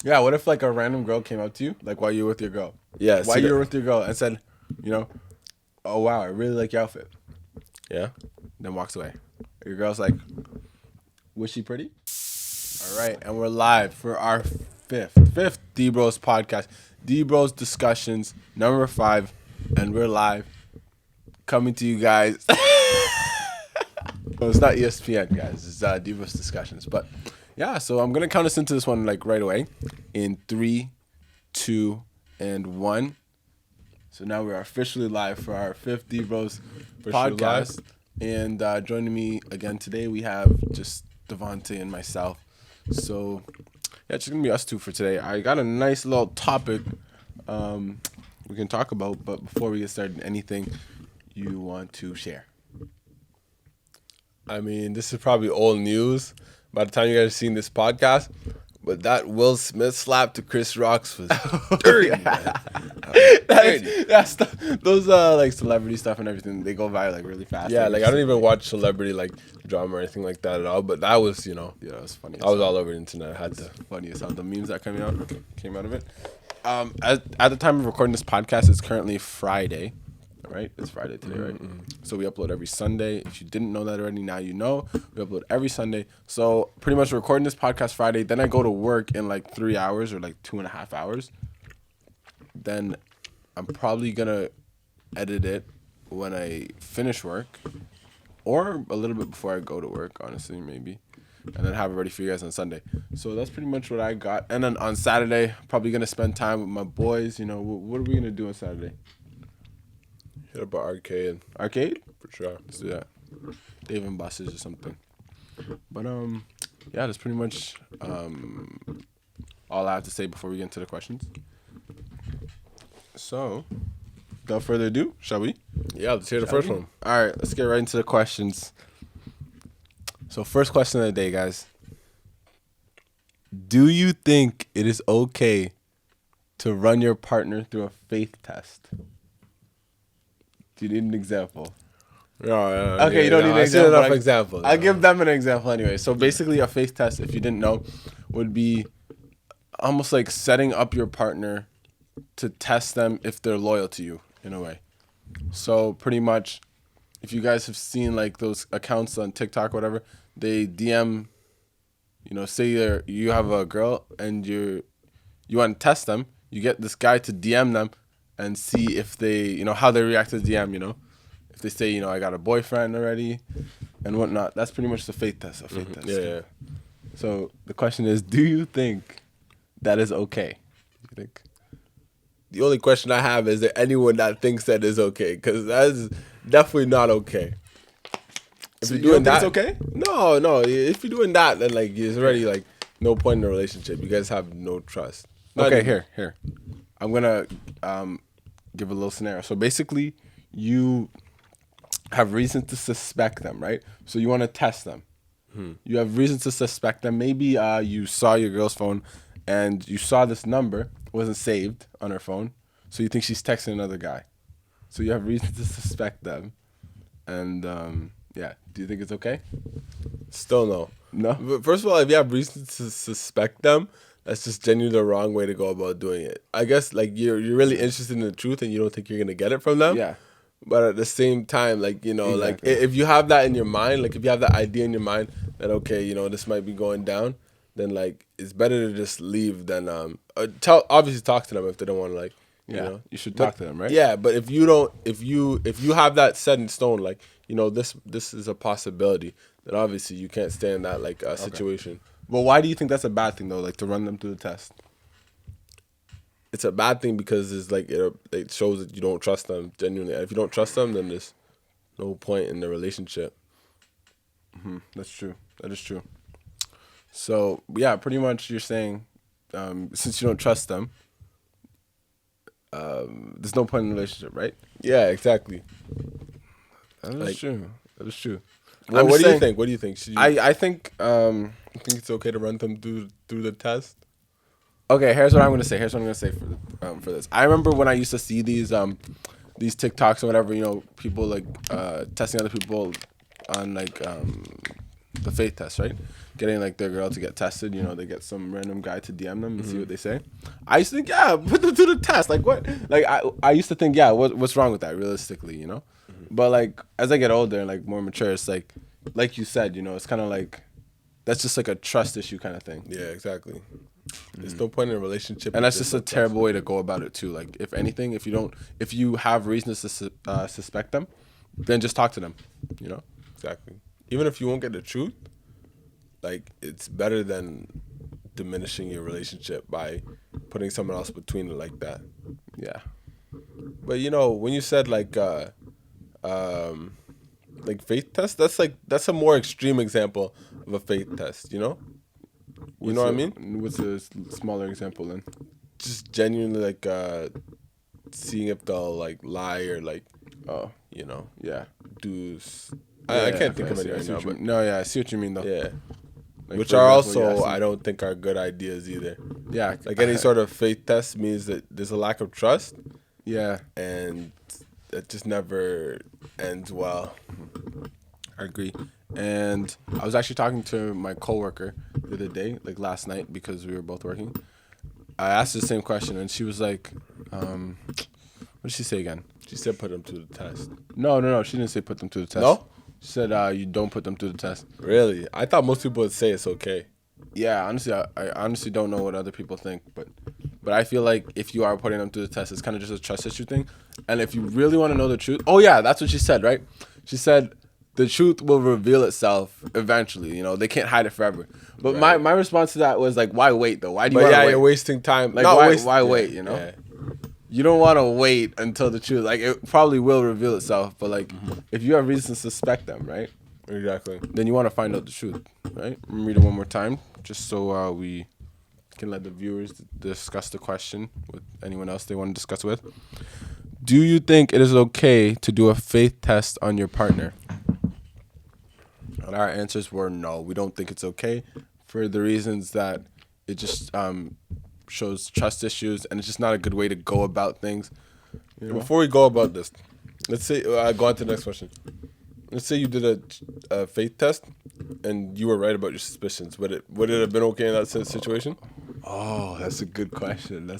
Yeah, what if like a random girl came up to you, like while you were with your girl? Yeah, While you were with your girl and said, you know, oh wow, I really like your outfit. yeah. Then walks away. Your girl's like, was she pretty? All right, and we're live for our fifth DBros podcast. DBros discussions number 5, and we're live coming to you guys. No, it's not ESPN, guys. It's DBros discussions. But yeah, so I'm gonna count us into this one like right away in 3, 2, and 1. So now we are officially live for our 5th DBros podcast. And joining me again today, we have just Devontae and myself. So yeah, it's just gonna be us two for today. I got a nice little topic we can talk about, but before we get started, anything you want to share? I mean, this is probably old news by the time you guys are seeing this podcast, but that Will Smith slap to Chris Rock's was dirty, man. Those like celebrity stuff and everything, they go by like really fast. Yeah, like I don't even watch celebrity like drama or anything like that at all, but that was, Yeah, it was funny. I was all over the internet. I had to. Funny as hell. The memes that came out of it. At the time of recording this podcast, it's currently Friday, right? It's Friday today, right? So we upload every Sunday. If you didn't know that already, now you know. We upload every Sunday. So pretty much recording this podcast Friday. Then I go to work in like 3 hours or like 2.5 hours. Then I'm probably gonna edit it when I finish work, or a little bit before I go to work. Honestly, maybe. And then have it ready for you guys on Sunday. So that's pretty much what I got. And then on Saturday, probably gonna spend time with my boys. You know, what are we gonna do on Saturday? Hit up an arcade. Arcade? For sure. Let's do that. Dave and Buster's or something. But yeah, that's pretty much all I have to say before we get into the questions. So, without further ado, shall we? Yeah, let's hear the first one. All right, let's get right into the questions. So, first question of the day, guys. Do you think it is okay to run your partner through a faith test? Do you need an example? No, Okay, you don't need an I've seen example. enough examples. I'll give them an example anyway. So basically, a faith test, if you didn't know, would be almost like setting up your partner to test them if they're loyal to you in a way. So pretty much, if you guys have seen like those accounts on TikTok or whatever, they DM, say you have a girl and you want to test them, you get this guy to DM them and see if they, how they react to the DM, If they say, I got a boyfriend already and whatnot, that's pretty much the faith test, a faith test. Yeah. So the question is, do you think that is okay? You think? The only question I have is there anyone that thinks that is okay? Because that is definitely not okay. If So you're you don't doing think that, it's okay? No. If you're doing that, then like it's already like no point in the relationship. You guys have no trust. Okay, here. I'm gonna give a little scenario. So basically, you have reason to suspect them, right? So you want to test them. You have reason to suspect them. Maybe you saw your girl's phone and you saw this number wasn't saved on her phone, so you think she's texting another guy. So you have reason to suspect them, and yeah. Do you think it's okay? Still no. No. But first of all, if you have reason to suspect them, that's just genuinely the wrong way to go about doing it. I guess like you're really interested in the truth and you don't think you're gonna get it from them. Yeah. But at the same time, like, like Exactly. if you have that in your mind, like if you have that idea in your mind that, okay, this might be going down, then like it's better to just leave than obviously talk to them if they don't want to like, Yeah. You should talk to them, right? Yeah, but if you don't, if you have that set in stone, like, this is a possibility, then obviously you can't stay in that like situation. Well, why do you think that's a bad thing though? Like to run them through the test. It's a bad thing because it's like it shows that you don't trust them genuinely. And if you don't trust them, then there's no point in the relationship. That's true. That is true. So yeah, pretty much you're saying, since you don't trust them, there's no point in the relationship, right? Yeah, exactly. That is Like- true. That is true. Well, I'm what just do you saying- think? What do you think? Should you, I think you think it's okay to run them through the test? okay. Here's what I'm gonna say. For this. I remember when I used to see these TikToks or whatever. People like testing other people on like the faith test, right? Getting like their girl to get tested. You know, they get some random guy to DM them and see what they say. I used to think, yeah, put them to the test. Like what? Like I used to think, yeah, what's wrong with that realistically, you know? But like as I get older and like more mature, it's like you said, you know, it's kind of like that's just like a trust issue kind of thing. Yeah, exactly. There's no point in a relationship, And that's just a terrible way to go about it too. Like if anything, if you have reasons to suspect them, then just talk to them, you know? Exactly. Even if you won't get the truth, like it's better than diminishing your relationship by putting someone else between it like that. Yeah. But you know, when you said like faith test, that's a more extreme example of a faith test, you know? You know what I mean? What's a smaller example then? Just genuinely like seeing if they'll like lie or like you know, Yeah. do I can't think of any right now, but no, yeah, I see what you mean though. yeah. Like, Which for are example, also, yeah, I don't think are good ideas either. Yeah. Like any sort of faith test means that there's a lack of trust, Yeah. and it just never ends well. I agree. And I was actually talking to my coworker the other day, like last night, because we were both working. I asked her the same question, and she was like, what did she say again? She said put them to the test. No. She didn't say put them to the test. No? She said you don't put them to the test. Really? I thought most people would say it's okay. Yeah, honestly, I honestly don't know what other people think, but I feel like if you are putting them to the test, it's kind of just a trust issue thing. And if you really want to know the truth, oh yeah, that's what she said, right? She said the truth will reveal itself eventually. You know, they can't hide it forever. But Right. my response to that was like, why wait though? Why do you But want to yeah, wait? you're wasting time. Like why wait? You know, Yeah. you don't want to wait until the truth. Like it probably will reveal itself, but like if you have reason to suspect them, right? Exactly. Then you want to find out the truth, right? Let me read it one more time, just so we can let the viewers discuss the question with anyone else they want to discuss with. Do you think it is okay to do a faith test on your partner? And our answers were no. We don't think it's okay for the reasons that it just shows trust issues, and it's just not a good way to go about things. You know? Before we go about this, let's say go on to the next question. Let's say you did a faith test, and you were right about your suspicions. Would it have been okay in that situation? Oh, that's a good question.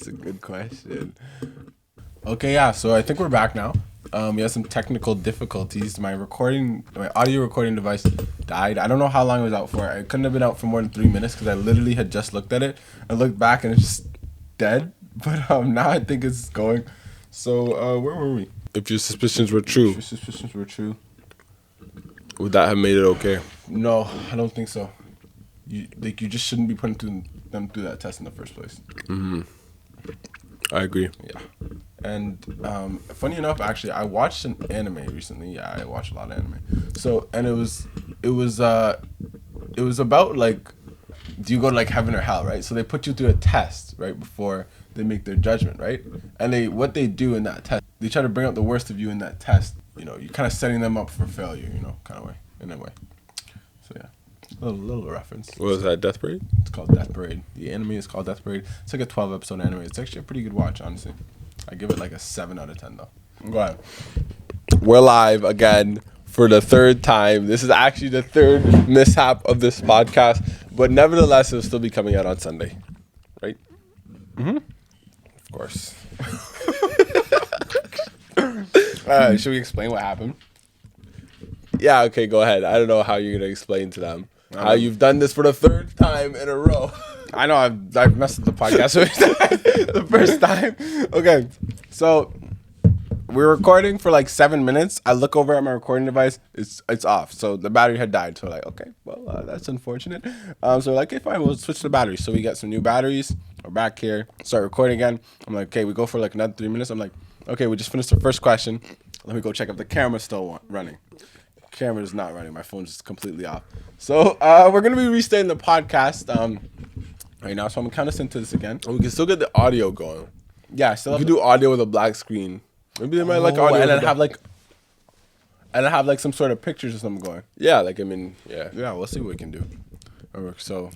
Okay, yeah. So I think we're back now. We had some technical difficulties. My audio recording device died. I don't know how long it was out for. It couldn't have been out for more than 3 minutes because I literally had just looked at it. I looked back and it's just dead. But now I think it's going. So where were we? If your suspicions were true, Your suspicions were true. would that have made it okay? No, I don't think so. You just shouldn't be putting them through that test in the first place. I agree. Yeah. And funny enough, actually, I watched an anime recently. Yeah, I watch a lot of anime. So, and it was about like, do you go to like heaven or hell, right? So they put you through a test right before they make their judgment, right? And what they do in that test, they try to bring out the worst of you in that test. You know, you're kind of setting them up for failure, you know, kind of way, in a way. So yeah, little reference. What was that, Death Parade? It's called Death Parade. The anime is called Death Parade. It's like a 12-episode anime. It's actually a pretty good watch, honestly. I give it like a 7 out of 10 though. Go ahead. We're live again for the third time. This is actually the third mishap of this podcast, but nevertheless, it'll still be coming out on Sunday, right? Mm-hmm. Of course. Should we explain what happened? Yeah, okay, go ahead. I don't know how you're going to explain to them how you've done this for the third time in a row. I know I've messed up the podcast the first time. Okay, so we're recording for like 7 minutes. I look over at my recording device. It's off. So the battery had died. So we're like, okay, well, that's unfortunate. So we're like, okay, fine, we'll switch the batteries. So we get some new batteries. We're back here. Start recording again. I'm like, okay, we go for like another 3 minutes. I'm like, okay, we just finished the first question. Let me go check if the camera's still running. Camera's not running. My phone's just completely off. So we're gonna be restarting the podcast right now. So I'm gonna count us into this again. We can still get the audio going. Yeah, I still You have can do audio with a black screen. Maybe they might like audio. and with then have like some sort of pictures or something going. yeah, like I mean, yeah. Yeah, we'll see what we can do. So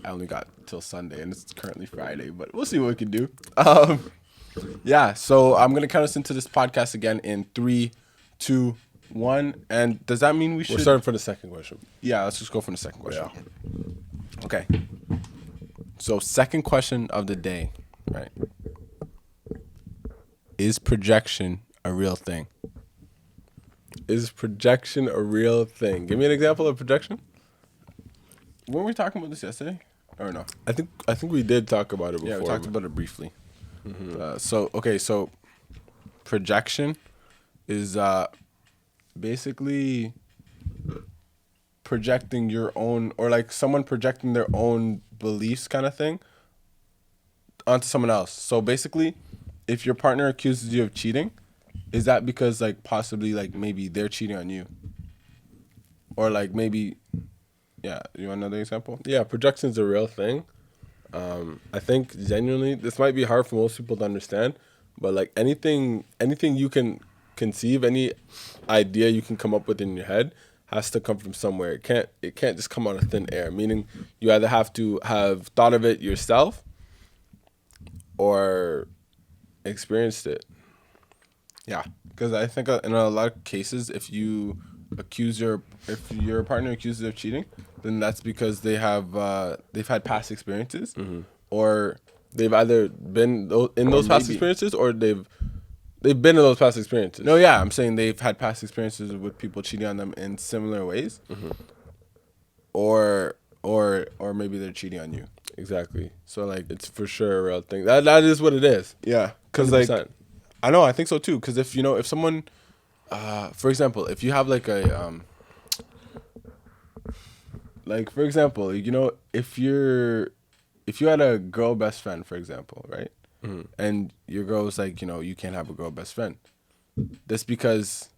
I only got till Sunday, and it's currently Friday, but we'll see what we can do. Yeah, so I'm gonna count us into this podcast again in 3, 2, 1. And does that mean we should? We're starting for the second question. Yeah, let's just go for the second question. Okay. So, second question of the day, right? Is projection a real thing? Is projection a real thing? Give me an example of projection. Weren't we talking about this yesterday? Or no? I think we did talk about it before. Yeah, we talked about it briefly. So projection is basically projecting your own, or like someone projecting their own beliefs kind of thing onto someone else. So basically, if your partner accuses you of cheating, is that because like possibly like maybe they're cheating on you? Or like maybe, yeah, you want another example? Yeah, projection's a real thing. I think genuinely, this might be hard for most people to understand, but like anything you can conceive, any idea you can come up with in your head has to come from somewhere. It can't just come out of thin air. Meaning, you either have to have thought of it yourself or experienced it. Yeah, because I think in a lot of cases, if your partner accuses you of cheating, then that's because they've had past experiences, or They've either been in those past experiences or they've been in those past experiences. no, yeah, I'm saying they've had past experiences with people cheating on them in similar ways, or maybe they're cheating on you. Exactly. So like, It's for sure a real thing. That is what it is. yeah, because like 100%. I know, I think so too. Because if someone, for example, if you have like a for example, if you had a girl best friend, for example, right, and your girl was like, you can't have a girl best friend. That's because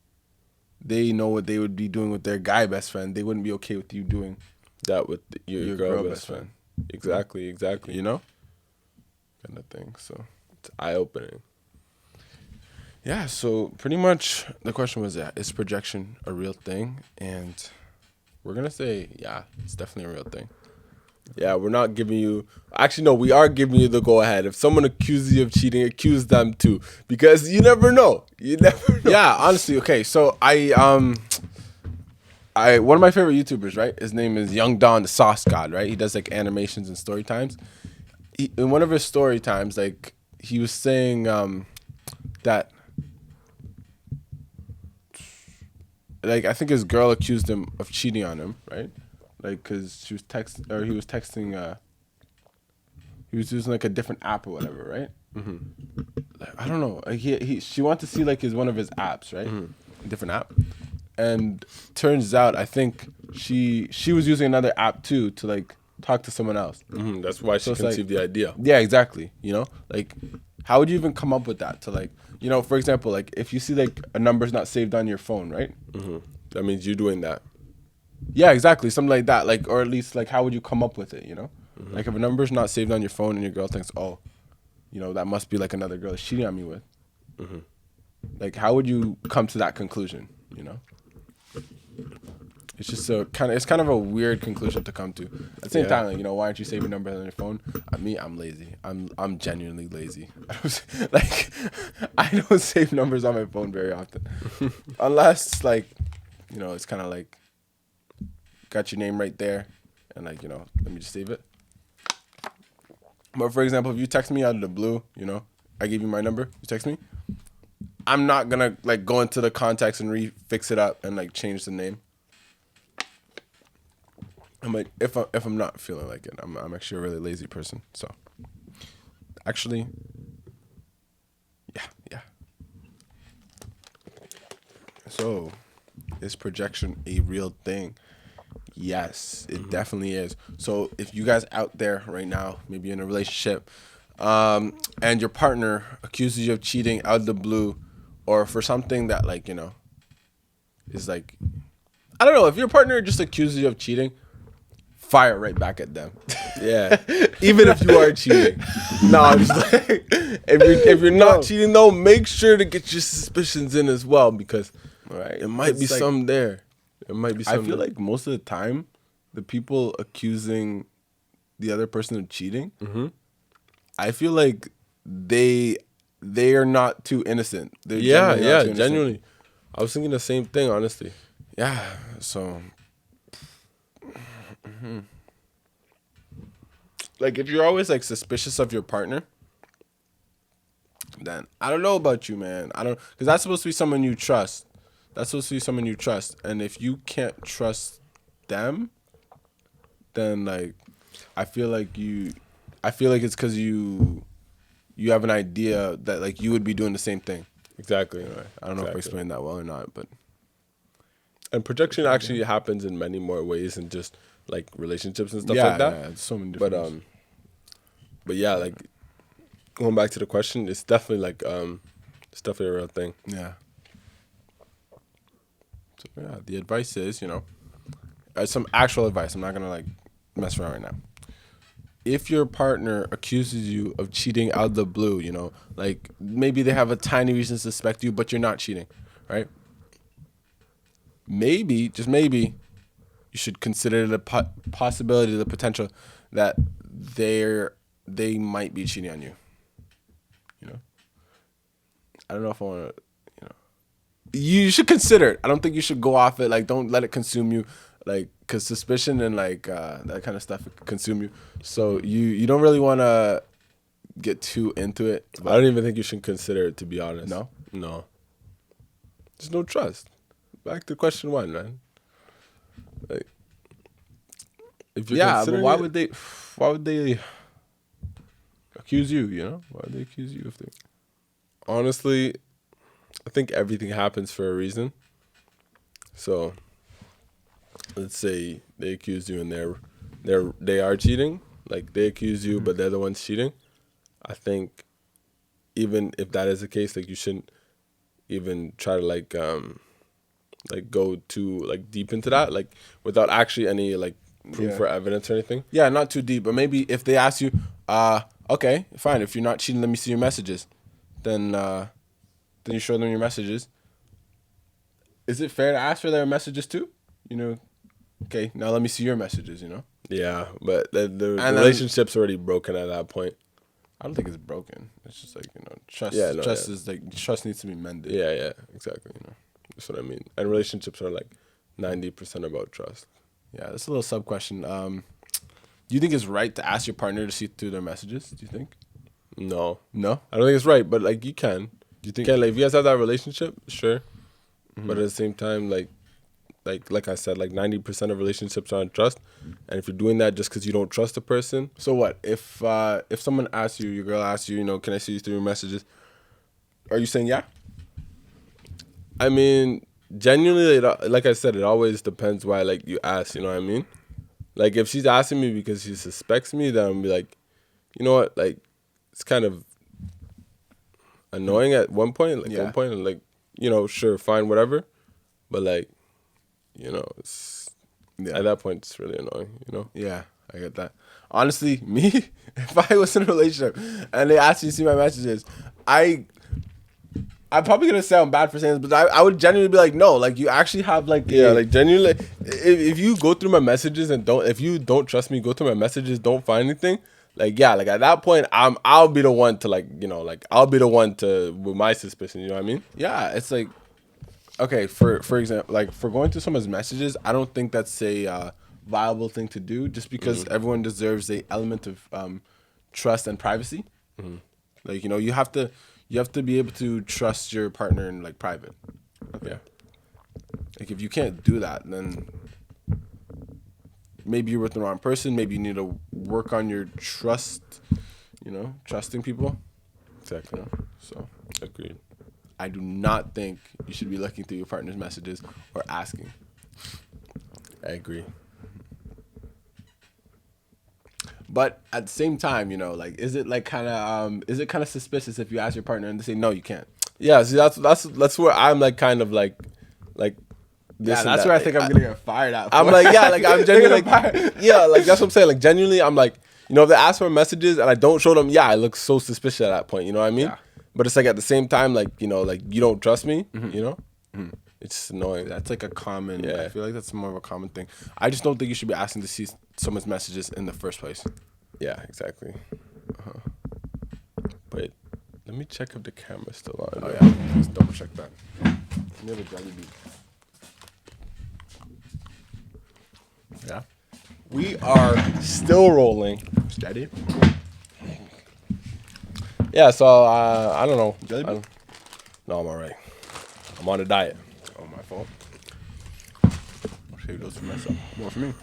they know what they would be doing with their guy best friend. They wouldn't be okay with you doing That with your girl best friend. friend. Exactly. Kind of thing. So It's eye-opening. yeah, so pretty much the question was that, is projection a real thing? And we're gonna say, yeah, it's definitely a real thing. Yeah, we're not giving you... Actually, no, we are giving you the go-ahead. If someone accuses you of cheating, accuse them too. Because you never know. Yeah, honestly, okay. So one of my favorite YouTubers, right? His name is Young Don, the Sauce God, right? He does like animations and story times. In one of his story times, like he was saying that, like, I think his girl accused him of cheating on him, right? Like, cause he was texting. He was using like a different app or whatever, right? Like, I don't know. Like she wanted to see like one of his apps, right? A different app, and turns out I think she was using another app too to like talk to someone else. That's why she it's like- conceived the idea. Yeah, exactly. Like, how would you even come up with that to like, for example, like if you see like a number's not saved on your phone, right? That means you're doing that. Yeah, exactly. Something like that. Like, or at least like, how would you come up with it? Like if a number's not saved on your phone and your girl thinks, oh, that must be like another girl that's cheating on me with. Like, how would you come to that conclusion? It's just it's kind of a weird conclusion to come to. At the same time, like, why aren't you saving numbers on your phone? I'm lazy. I'm genuinely lazy. Like, I don't save numbers on my phone very often, unless like, it's kind of like got your name right there, and like, let me just save it. But for example, if you text me out of the blue, I give you my number, you text me, I'm not gonna like go into the contacts and fix it up and like change the name. I'm like, if I'm not feeling like it, I'm actually a really lazy person. So actually, yeah. So, is projection a real thing? Yes, it definitely is. So if you guys out there right now, maybe in a relationship, and your partner accuses you of cheating out of the blue, or for something that like, is like, I don't know, if your partner just accuses you of cheating, fire right back at them. Yeah. Even if you are cheating. No, I'm just like, if you're not cheating though, make sure to get your suspicions in as well, because it might be some there. It might be I something. feel like most of the time, the people accusing the other person of cheating, I feel like they are not too innocent. They're Yeah, genuinely not too innocent. genuinely. I was thinking the same thing, honestly. Yeah. So, like, if you're always like suspicious of your partner, then I don't know about you, man. I don't, because that's supposed to be someone you trust. That's supposed to be someone you trust, and if you can't trust them, then like, I feel like it's because you have an idea that like you would be doing the same thing. Exactly. I don't know if I explained that well or not, but And projection actually happens in many more ways than just like relationships and stuff like that. Yeah, it's so many different ways. But yeah, like going back to the question, it's definitely like it's definitely a real thing. Yeah. So yeah, the advice is, some actual advice. I'm not gonna like mess around right now. If your partner accuses you of cheating out of the blue, like maybe they have a tiny reason to suspect you, but you're not cheating, right? Maybe, just maybe, you should consider the possibility, the potential that they might be cheating on you. I don't know if I want to, you should consider it. I don't think you should go off it. Like, don't let it consume you. Like, because suspicion and like that kind of stuff can consume you. So you don't really want to get too into it. I don't even think you should consider it, to be honest. No. There's no trust. Back to question 1, man. Like, if you're but why would they accuse you? Why would they accuse you if they? Honestly, I think everything happens for a reason. So, let's say they accuse you and they are cheating. Like, they accuse you, but they're the ones cheating. I think even if that is the case, like, you shouldn't even try to like go too like deep into that, like without actually any like proof or evidence or anything. Yeah, not too deep. But maybe if they ask you, okay, fine. If you're not cheating, let me see your messages. Then you show them your messages. Is it fair to ask for their messages too? Okay, now let me see your messages. Yeah, but the relationship's already broken at that point. I don't think it's broken. It's just like trust. Yeah, trust is like trust needs to be mended. Yeah, exactly. That's what I mean. And relationships are like 90% about trust. Yeah, that's a little sub question. Do you think it's right to ask your partner to see through their messages? Do you think? No, I don't think it's right. But like, you can. Do you think? Like, if you guys have that relationship, sure. Mm-hmm. But at the same time, like I said, like 90% of relationships are on trust, and if you're doing that just because you don't trust a person. So what if someone asks you, your girl asks you, can I see you through your messages? Are you saying yeah? I mean, genuinely, like I said, it always depends why like you ask. You know what I mean? Like, if she's asking me because she suspects me, then I'll be like, you know what, like, it's kind of annoying at one point. Like, one point, and like, sure, fine, whatever, but like, it's at that point it's really annoying. Yeah, I get that. Honestly, me, if I was in a relationship and they asked me to see my messages, I'm probably gonna sound bad for saying this, but I would genuinely be like, no, like, you actually have like like genuinely, if you go through my messages and if you don't trust me, go through my messages, don't find anything, like, like at that point I'll be the one to like, like, I'll be the one to with my suspicion. You know what I mean? Yeah, it's like, okay, for example, like, for going through someone's messages, I don't think that's a viable thing to do, just because everyone deserves a element of trust and privacy. Like, you have to be able to trust your partner in like private. Okay. Yeah. Like, if you can't do that, then maybe you're with the wrong person. Maybe you need to work on your trust. Trusting people. Exactly. So, agreed. I do not think you should be looking through your partner's messages or asking. I agree. But at the same time, like, is it kind of suspicious if you ask your partner and they say no, you can't? Yeah, see, that's where I'm like kind of like this. Yeah, that's where I think I'm gonna get fired at. I'm like, yeah, like, I'm genuinely like, yeah, like, that's what I'm saying. Like, genuinely, I'm like, if they ask for messages and I don't show them, I look so suspicious at that point. You know what I mean? Yeah. But it's like, at the same time, like, like, you don't trust me. It's just annoying. That's like a common. Yeah. I feel like that's more of a common thing. I just don't think you should be asking to see someone's messages in the first place. Yeah, exactly. But let me check if the camera's still on. Oh yeah, just double check that. We have a jelly bean. Yeah. We are still rolling. Steady. Yeah, so I don't know. Jelly bean? No, I'm all right. I'm on a diet. Oh, my fault. I'll save those for myself. More for me.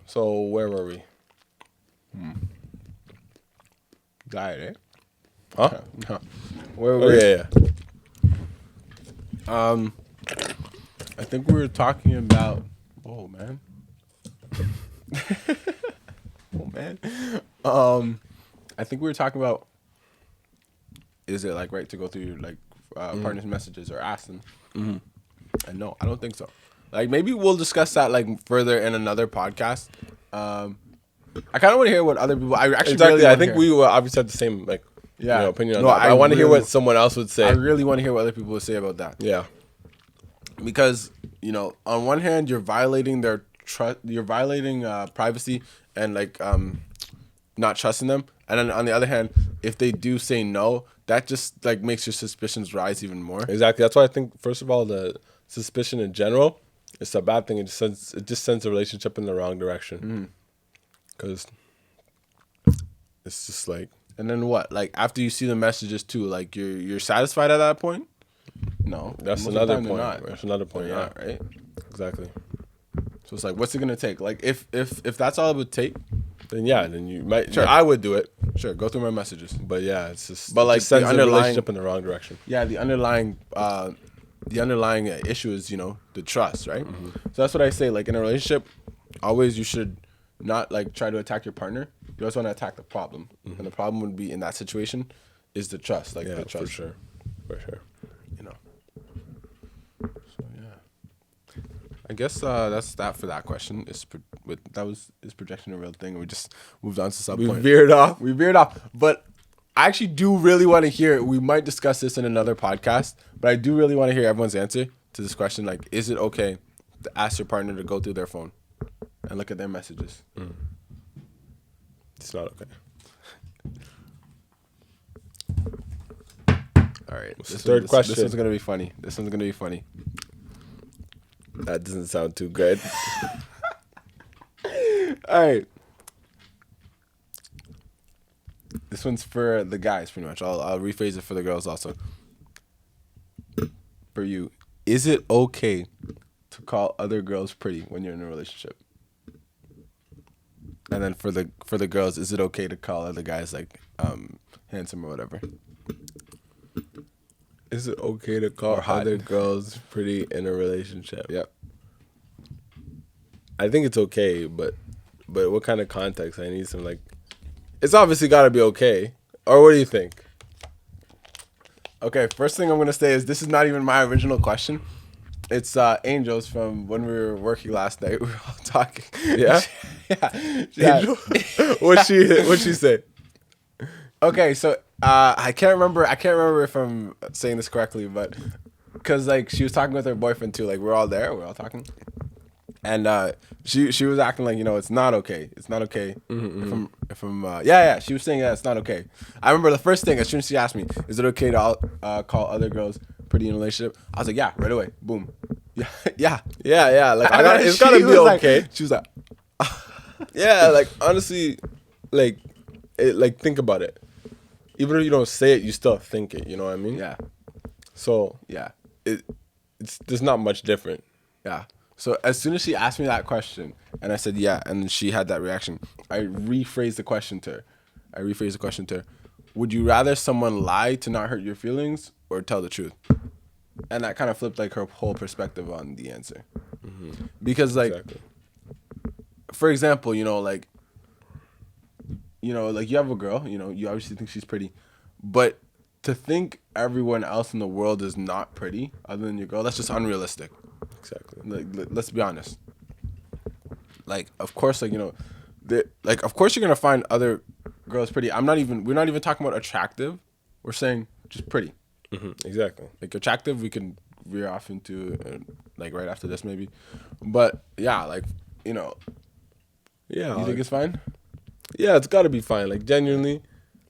So where were we? Diet, eh? Huh? No. Where were Oh, we? yeah. I think we were talking about. Oh man. Oh man. I think we were talking about. Is it like right to go through your like partner's messages or ask them? Mm-hmm. And no, I don't think so. Like maybe we'll discuss that like further in another podcast. I kind of want to hear what other people. I actually Exactly. really I wanna think hear. we will obviously have the same like opinion on No, that. But I want to hear really- what someone else would say. I really want to hear what other people would say about that. Yeah. Because on one hand you're violating their trust, you're violating privacy and like not trusting them, and then on the other hand, if they do say no, that just like makes your suspicions rise even more. Exactly. That's why I think first of all the suspicion in general, it's a bad thing. It just sends the relationship in the wrong direction. Because it's just like. And then what? Like after you see the messages too, like you're satisfied at that point? No, That's most of the another time they're point. not. That's another point. They're Yeah. not, right? Exactly. So it's like, what's it gonna take? Like if that's all it would take, Then you might. Sure. I would do it. sure, go through my messages. But yeah, it's just. But, it like, just sends the the underlying- relationship in the wrong direction. Yeah, the underlying issue is the trust, right? So that's what I say. Like in a relationship, always you should not like try to attack your partner. You always want to attack the problem, and the problem would be in that situation is the trust, like Yeah, the trust, for sure. For sure. So yeah, I guess that's that for that question. Is projection a real thing? We just moved on to some We point. veered off. We veered off, but I actually do really want to hear. We might discuss this in another podcast, but I do really want to hear everyone's answer to this question. Like, is it okay to ask your partner to go through their phone and look at their messages? It's not okay. All right. What's the third question? This one's gonna be funny. That doesn't sound too good. All right. This one's for the guys, pretty much. I'll rephrase it for the girls also. For you, is it okay to call other girls pretty when you're in a relationship? And then for the girls, is it okay to call other guys like handsome or whatever? Is it okay to call Or hot. other girls pretty in a relationship? Yep. I think it's okay, but what kind of context? I need some like. It's obviously got to be okay. Or what do you think? Okay, first thing I'm gonna say is this is not even my original question. It's Angel's from when we were working last night. We were all talking. Yeah? yeah. Angel? What'd she say? Okay, so I can't remember if I'm saying this correctly, but because like she was talking with her boyfriend too. Like we're all there, we're all talking, and she was acting like it's not okay. It's not okay if I'm yeah. She was saying that it's not okay. I remember the first thing as soon as she asked me, is it okay to call other girls pretty in a relationship? I was like, yeah, right away, boom, yeah. Yeah. Like it's She gotta be was like- okay. she was like, Yeah, like honestly, like think about it. Even if you don't say it, you still think it. You know what I mean? yeah, So yeah. it's there's not much different. Yeah. So as soon as she asked me that question and I said yeah, and she had that reaction, I rephrased the question to her. Would you rather someone lie to not hurt your feelings or tell the truth? And that kind of flipped like her whole perspective on the answer. Because like, Exactly. for example, like you have a girl, you obviously think she's pretty, but to think everyone else in the world is not pretty other than your girl, that's just unrealistic. Exactly. Like, let's be honest. Like, of course, of course you're gonna find other girls pretty. We're not even talking about attractive. We're saying just pretty. Exactly. Like attractive, we can veer off into like right after this maybe. But yeah, like Yeah. you think it's fine? Yeah, it's got to be fine. Like genuinely,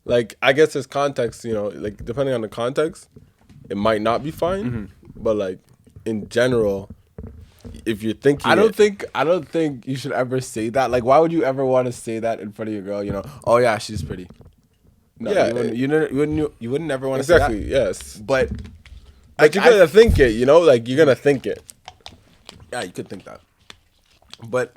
like I guess there's context. Like depending on the context, it might not be fine. But like in general, if you're thinking, I don't think you should ever say that. Like, why would you ever want to say that in front of your girl? You know, oh yeah, she's pretty. No, Yeah, you wouldn't ever want to say that. exactly, yes. But Like you're gonna think it, you know, like you're gonna think it. yeah, you could think that. But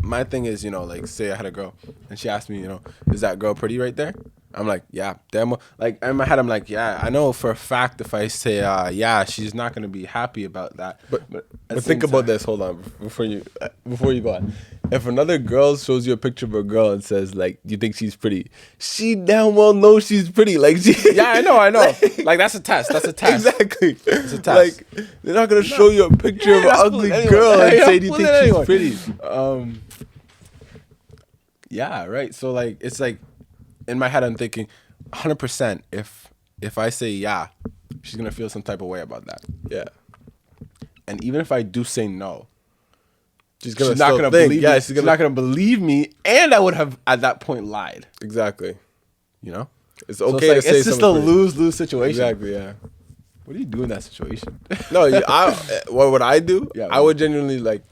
my thing is, you know, like say I had a girl and she asked me, you know, is that girl pretty right there? I'm like, yeah, damn. Like in my head, I'm like, yeah, I know for a fact if I say, yeah, she's not gonna be happy about that. But at the think same about time- this. Hold on, before you go on. If another girl shows you a picture of a girl and says like, "You think she's pretty?" She damn well knows she's pretty. Like, Yeah, I know. Like that's a test. That's a test. Exactly. It's a test. Like they're not gonna show you a picture of an that's ugly anyone. girl and Yeah, say, "Do you think she's anyone. pretty?" Yeah, right. So like, it's like, in my head, I'm thinking, 100%. If I say yeah, she's gonna feel some type of way about that. Yeah. And even if I do say no, She's she's not gonna think. believe. Yeah, me. she's She's gonna not gonna believe me, and I would have at that point lied. exactly. You know, It's So okay it's, to say it's just a something pretty. lose situation. Exactly. Yeah. What do you do in that situation? No, what would I do? Yeah, I would genuinely like,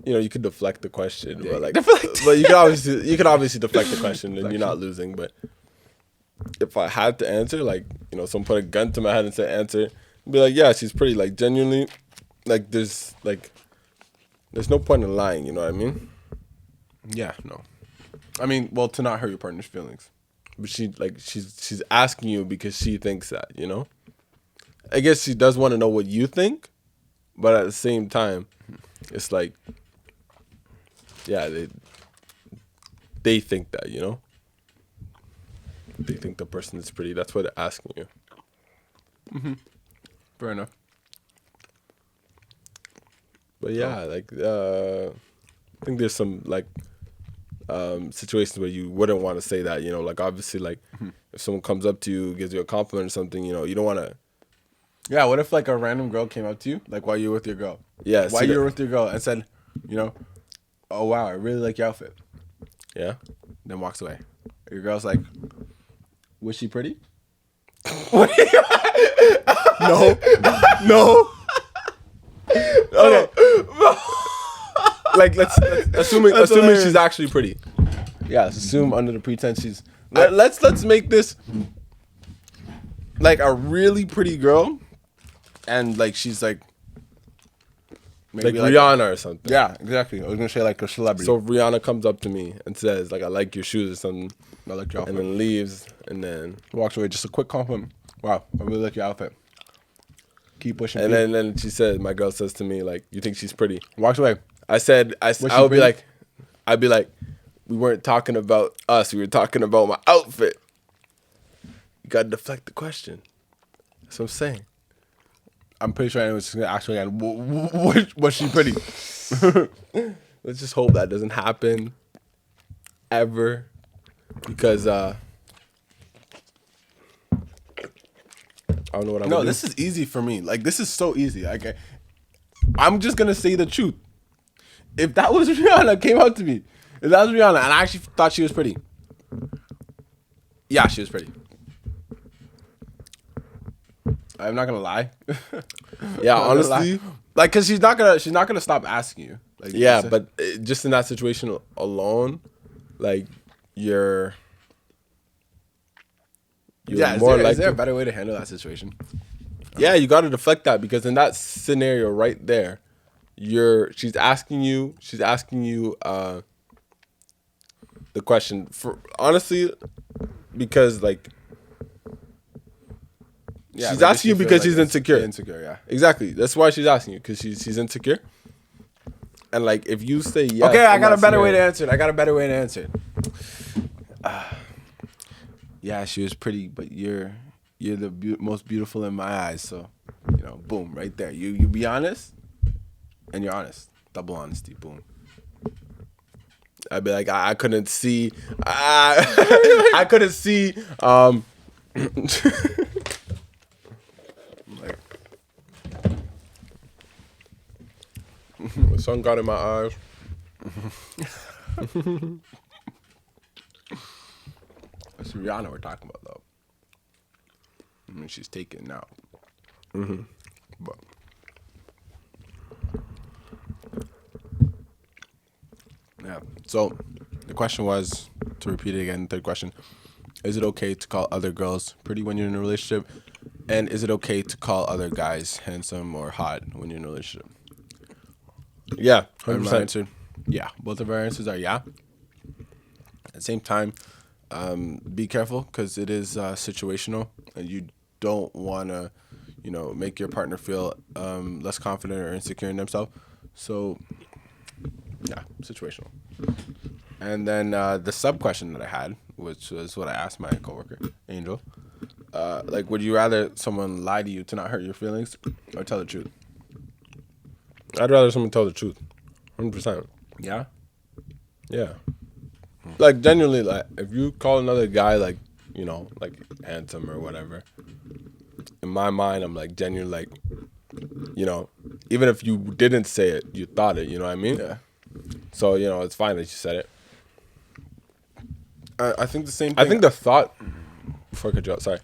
you know, you could deflect the question, Yeah, but like, deflect. but you could obviously deflect the question, and you're not losing. But if I had to answer, like, you know, someone put a gun to my head and said answer, I'd be like, yeah, she's pretty. Like, genuinely, like, there's no point in lying. You know what I mean? Yeah, no. I mean, well, to not hurt your partner's feelings. But she's asking you because she thinks that, you know. I guess she does want to know what you think, but at the same time, it's like, yeah, they think that, you know. They think the person is pretty. That's why they're asking you. Fair enough. But yeah, like I think there's some like situations where you wouldn't want to say that, you know, like obviously like if someone comes up to you, gives you a compliment or something, you know, you don't want to. Yeah, what if like a random girl came up to you, like while you were with your girl? Yeah, While you were with your girl and said, you know, oh wow, I really like your outfit. Yeah. Then walks away. Your girl's like, was she pretty? No. No. Okay. Like let's assuming hilarious. she's actually pretty. Yeah, let's assume under the pretense she's. Let's make this like a really pretty girl, and like she's like Like Rihanna or something. Yeah, exactly. I was gonna say like a celebrity. So if Rihanna comes up to me and says like I like your shoes or something, I like your outfit. and then leaves, and then Walks away. Just a quick compliment. Wow, I really like your outfit. Keep pushing. and then she says, my girl says to me like, you think she's pretty? walks away. I said I she would be pretty? like, I'd be like, we weren't talking about us. We were talking about my outfit. You gotta deflect the question. That's what I'm saying. I'm pretty sure anyone's gonna ask her again. Was she pretty? Let's just hope that doesn't happen ever, because I don't know what I'm No, gonna this is easy for me. Like this is so easy. Like I'm just gonna say the truth. If that was Rihanna came out to me, if that was Rihanna, and I actually thought she was pretty, yeah, she was pretty. I'm not gonna lie. Yeah, I'm not gonna honestly, lie. Like, cause she's not gonna stop asking you. Like, yeah, it's- but just in that situation alone, like you're yeah, more is likely. there a better way to handle that situation? Yeah, you got to deflect that, because in that scenario right there, she's asking you the question for honestly, because like Yeah, she's maybe asking you she feels because like she's insecure. Insecure, yeah. Exactly. That's why she's asking you, because she's insecure. And like if you say yes, Okay, I in got a that better way to scenario- answer it. I got a better way to answer it. Yeah, she was pretty, but you're the most beautiful in my eyes. So, you know, boom, right there. You be honest, and you're honest. Double honesty, boom. I'd be like, I couldn't see. I couldn't see. Like, The sun got in my eyes. it's Rihanna we're talking about, though. when she's taken now. But yeah. So the question was, to repeat it again, third question: is it okay to call other girls pretty when you're in a relationship? And is it okay to call other guys handsome or hot when you're in a relationship? Yeah, And 100%. my answer, yeah. Both of our answers are yeah. At the same time, be careful because it is situational, and you don't want to, make your partner feel less confident or insecure in themselves. So, yeah, situational. And then the sub question that I had, which was what I asked my coworker, Angel, like, would you rather someone lie to you to not hurt your feelings or tell the truth? I'd rather someone tell the truth. 100%. Yeah? Yeah. Like, genuinely, like, if you call another guy, like, like, handsome or whatever, in my mind, I'm, like, genuinely, like, even if you didn't say it, you thought it, you know what I mean? Yeah. So, it's fine that you said it. I think the same thing. I think the thought, before I cut you out, sorry.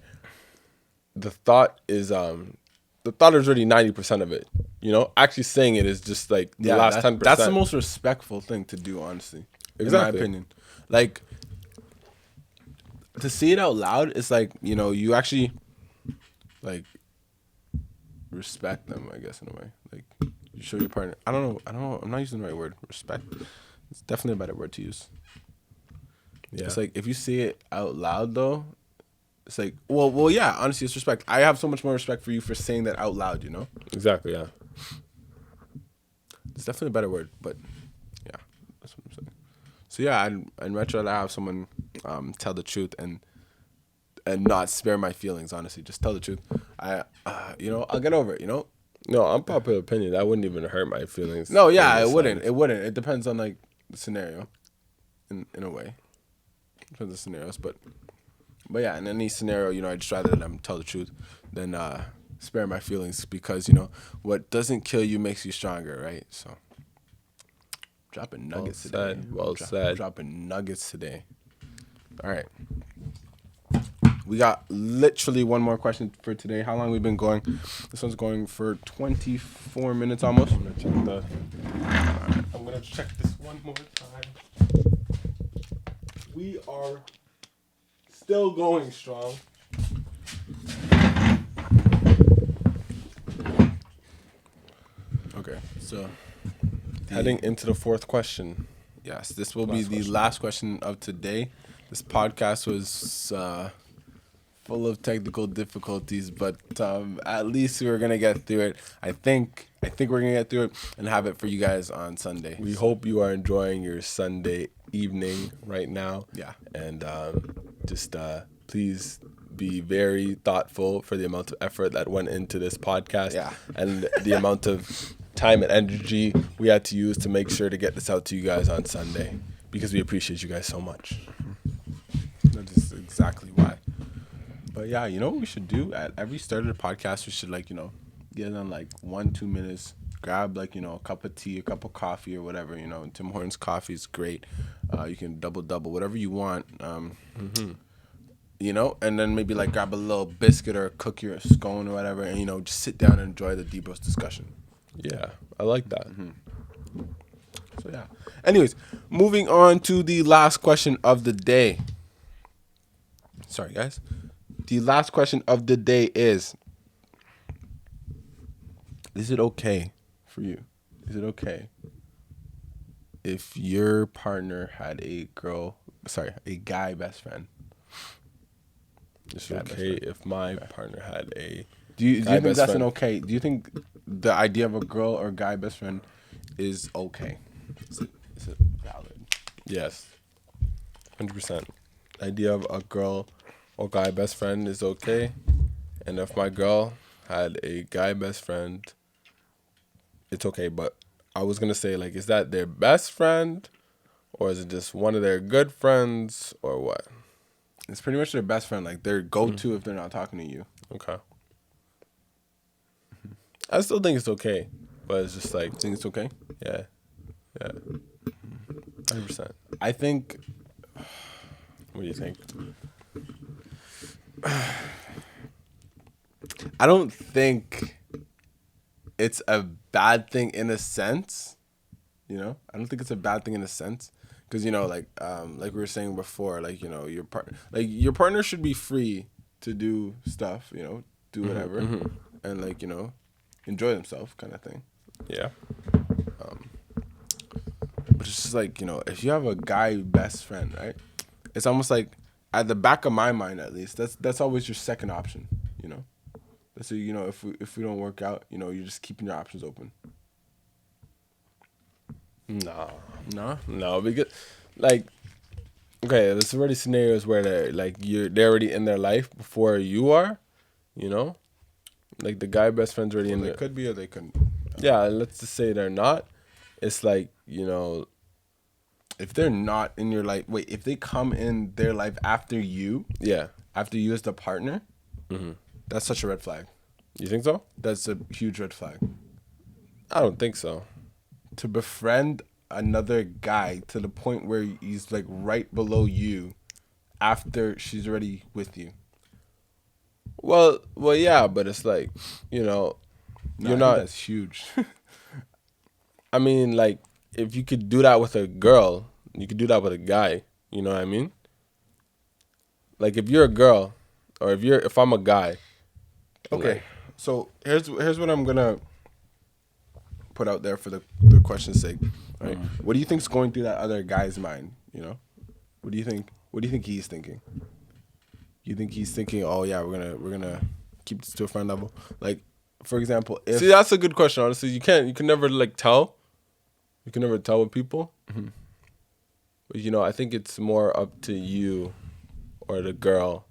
The thought is really 90% of it. Actually saying it is just like the last 10%. That's the most respectful thing to do, honestly. Exactly. In my opinion. Like, to say it out loud, it's like, you actually, like, respect them, I guess, in a way. Like, you show your partner. I don't know. I'm not using the right word. Respect. It's definitely a better word to use. Yeah. It's like, if you say it out loud, though, it's like, well, yeah, honestly, it's respect. I have so much more respect for you for saying that out loud, Exactly, yeah. It's definitely a better word, but yeah, that's what I'm saying. So yeah, I'd much rather have someone tell the truth and not spare my feelings. Honestly, just tell the truth. I'll get over it. No, I'm popular opinion. That wouldn't even hurt my feelings. No, yeah, it wouldn't. It wouldn't. It depends on like the scenario, in a way. Depends on the scenarios, but yeah, in any scenario, I'd just rather them tell the truth than spare my feelings because what doesn't kill you makes you stronger, right? So dropping nuggets today. Well said. Dropping nuggets today. All right. We got literally one more question for today. How long have we been going? This one's going for 24 minutes almost. I'm gonna check this one more time. We are still going strong. Okay, so Heading into the fourth question. yes, this will be the last question of today. This podcast was full of technical difficulties, but at least we were gonna get through it. I think we're gonna get through it and have it for you guys on Sunday. We hope you are enjoying your Sunday evening right now. Yeah. And just please be very thoughtful for the amount of effort that went into this podcast. Yeah. And the amount of time and energy we had to use to make sure to get this out to you guys on Sunday, because we appreciate you guys so much. That is exactly why. But yeah, what we should do at every start of the podcast? We should get on 1-2 minutes, grab a cup of tea, a cup of coffee or whatever. Tim Hortons coffee is great. You can double whatever you want. And then maybe grab a little biscuit or a cookie or a scone or whatever, and just sit down and enjoy the DBros discussion. Yeah, I like that. So yeah. Anyways, moving on to the last question of the day. Sorry, guys. The last question of the day is it okay for you? Is it okay if your partner had a guy best friend? It's okay if my partner had a Do you think that's friend. an okay? Do you think the idea of a girl or guy best friend is okay? Is it valid? Yes. 100%. The idea of a girl or guy best friend is okay. And if my girl had a guy best friend, it's okay. But I was going to say, is that their best friend? Or is it just one of their good friends? Or what? It's pretty much their best friend, their go-to if they're not talking to you. Okay. I still think it's okay. But it's just Think it's okay? Yeah. Yeah. 100%. I think... What do you think? I don't think it's a bad thing in a sense. You know, I don't think it's a bad thing in a sense because like we were saying before, like your partner should be free to do stuff. Do whatever, and enjoy themselves, kind of thing. Yeah. But it's just like if you have a guy best friend, right? It's almost like at the back of my mind, at least, that's always your second option. So if we don't work out, you're just keeping your options open. No, because okay, there's already scenarios where they're already in their life before you are, like the guy best friend's already in there. They could be or they couldn't. Yeah, let's just say they're not. It's like if they're not in your life, if they come in their life after you, after you as the partner, that's such a red flag. You think so? That's a huge red flag. I don't think so. To befriend another guy to the point where he's like right below you after she's already with you. Well, yeah, but it's like, you're not. That's huge. I mean, like, if you could do that with a girl, you could do that with a guy. You know what I mean? Like, if you're a girl, or if I'm a guy. Okay, so here's what I'm gonna put out there for the question's sake. Right? What do you think's going through that other guy's mind? What do you think? What do you think he's thinking? You think he's thinking, oh yeah, we're gonna keep this to a friend level? Like, for example, see, that's a good question. Honestly, you can never tell. You can never tell with people. Mm-hmm. But I think it's more up to you or the girl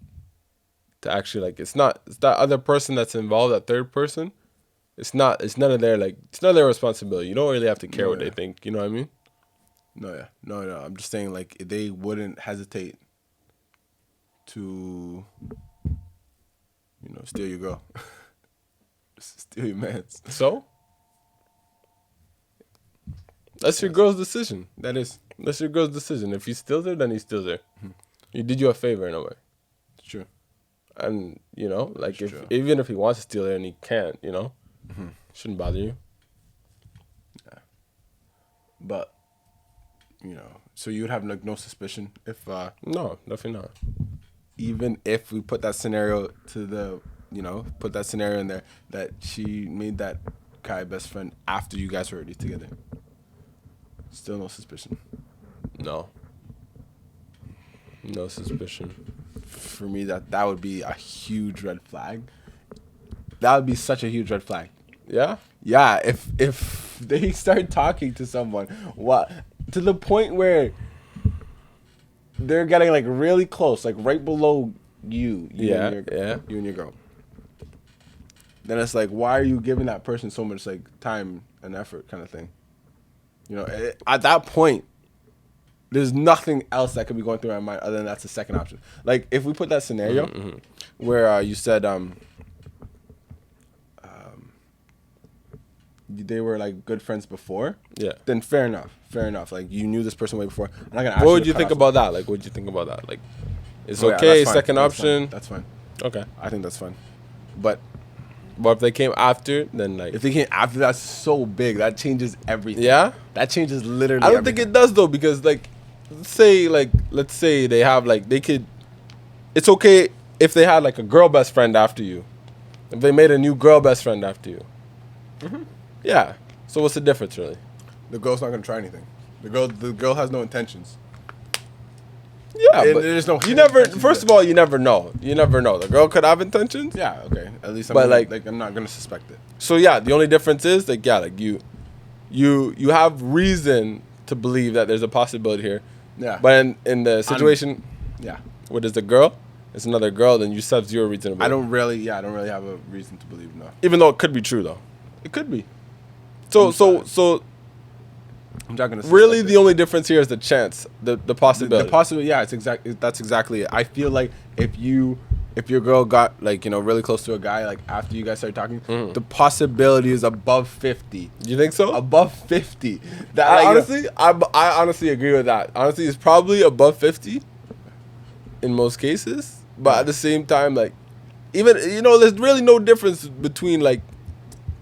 to actually it's that other person that's involved, that third person. It's none of their it's none of their responsibility. You don't really have to care what they think. You know what I mean? No. I'm just saying they wouldn't hesitate to steal your girl. Steal your man's. So? That's your girl's decision. That's your girl's decision. If he steals her, then he steals her. Mm-hmm. He did you a favor in a way. It's true. And, even if he wants to steal her and he can't, shouldn't bother you. Yeah. But, so you would have no suspicion if... No, definitely not. Even if we put that scenario put that scenario in there that she made that guy best friend after you guys were already together. Still no suspicion. No suspicion. For me, that would be a huge red flag. That would be such a huge red flag. Yeah? Yeah, if they start talking to someone, to the point where they're getting really close, right below you and your girl. Then it's why are you giving that person so much time and effort, kind of thing? At that point, there's nothing else that could be going through my mind other than that's the second option. If we put that scenario where you said they were good friends before, then fair enough. You knew this person way before. I'm not gonna ask what would you think about that? What would you think about that? It's okay, second option. That's fine. Okay, I think that's fine. But if they came after, then if they came after, that's so big. That changes everything. Yeah, that changes literally. I don't think it does though, because let's say they have they could. It's okay if they had a girl best friend after you. If they made a new girl best friend after you. Mm-hmm. Yeah. So what's the difference, really? The girl's not gonna try anything. The girl has no intentions. Yeah, but there's no. You never. First of all, you never know. You never know. The girl could have intentions. Yeah. Okay. At least, I'm not gonna suspect it. So yeah, the only difference is you have reason to believe that there's a possibility here. Yeah. But in the situation, where there's a girl, it's another girl, then you have zero reason to believe. I don't really have a reason to believe. No. Even though it could be true though. It could be. So. I'm not gonna really, the only difference here is the chance, the possibility. The possibility, yeah, that's exactly it. I feel like if your girl got really close to a guy after you guys started talking, the possibility is above 50. You think so? Above 50. I honestly agree with that. Honestly, it's probably above 50 in most cases, but at the same time, even, there's really no difference between like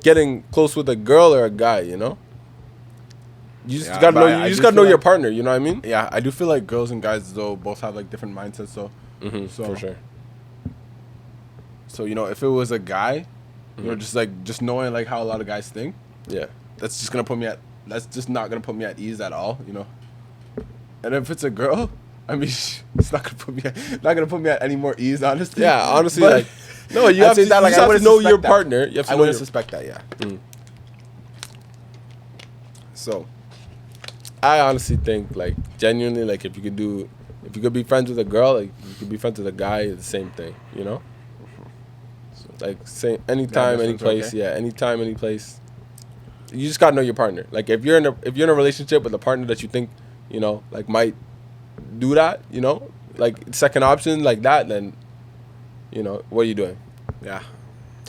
getting close with a girl or a guy, You just gotta know. You just gotta know your partner. You know what I mean? Yeah, I do feel like girls and guys though both have like different mindsets. So, for sure. So if it was a guy, just knowing like how a lot of guys think. Yeah. That's just not gonna put me at ease at all. And if it's a girl, I mean, it's not gonna put me at any more ease, honestly. Yeah, honestly, but, like, no, you have to, that, like, you have to know your partner. You have to I wouldn't suspect that, yeah. So, I honestly think, like, genuinely, like, if you could be friends with a girl, like, you could be friends with a guy, it's the same thing, So, like, anytime, any place, okay. Anytime, any place. You just gotta know your partner. Like, if you're in a relationship with a partner that you think, like, might do that, like, second option like that, then, what are you doing? Yeah.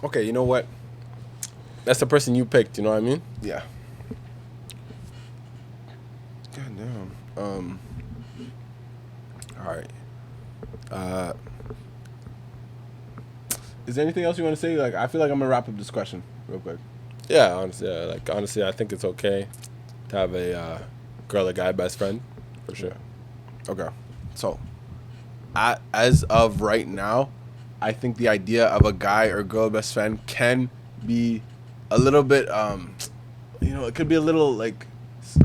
Okay, you know what? That's the person you picked, you know what I mean? Yeah. God damn. All right. Is there anything else you want to say? Like, I feel like I'm gonna wrap up this question real quick. Yeah, honestly, I think it's okay to have a girl or guy best friend, for sure. Okay. So, as of right now, I think the idea of a guy or girl best friend can be a little bit, it could be a little, like,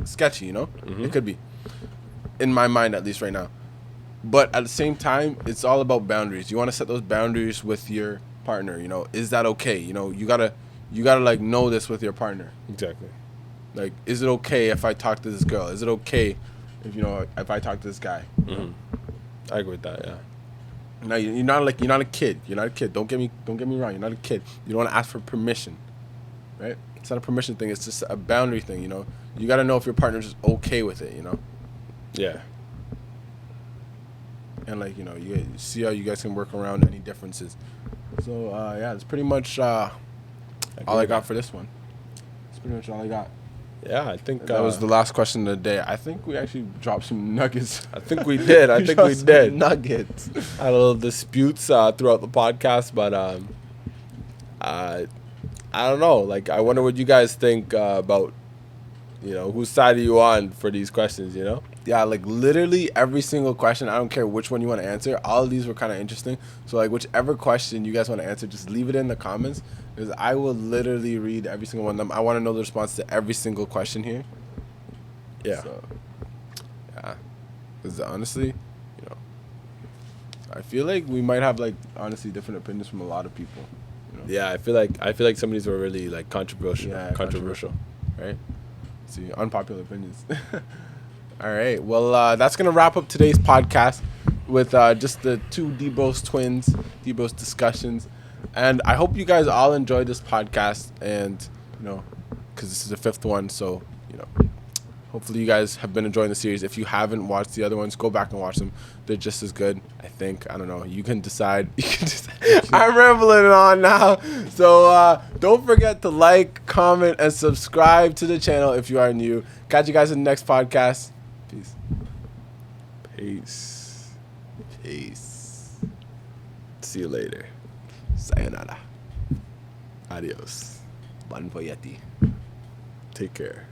sketchy, It could be. In my mind, at least right now. But at the same time, it's all about boundaries. You want to set those boundaries with your partner, Is that okay? You gotta like know this with your partner. Exactly. Like, is it okay if I talk to this girl? Is it okay if I talk to this guy? I agree with that. Yeah. Now you're not a kid. You're not a kid. Don't get me wrong. You're not a kid. You don't want to ask for permission, right? It's not a permission thing. It's just a boundary thing. You got to know if your partner's okay with it. Yeah. And like you see how you guys can work around any differences. So yeah, it's pretty much all I got for this one. That's pretty much all I got. Yeah, I think that was the last question of the day. I think we actually dropped some nuggets. I think we did. Nuggets. Had a little disputes throughout the podcast, but I don't know. Like, I wonder what you guys think about, whose side are you on for these questions, Yeah, like literally every single question. I don't care which one you want to answer. All of these were kind of interesting. So like whichever question you guys want to answer, just leave it in the comments because I will literally read every single one of them. I want to know the response to every single question here. Yeah. So, yeah. Because honestly, I feel like we might have like honestly different opinions from a lot of people. Yeah, I feel like some of these were really like controversial. Yeah, controversial, right? See, unpopular opinions. All right. Well, that's going to wrap up today's podcast with just the two DBros twins, DBros discussions. And I hope you guys all enjoyed this podcast and, because this is the 5th one. So, hopefully you guys have been enjoying the series. If you haven't watched the other ones, go back and watch them. They're just as good, I think. I don't know. You can decide. I'm rambling on now. So don't forget to like, comment, and subscribe to the channel if you are new. Catch you guys in the next podcast. Peace. See you later. Sayonara. Adios. Bon voyage. Take care.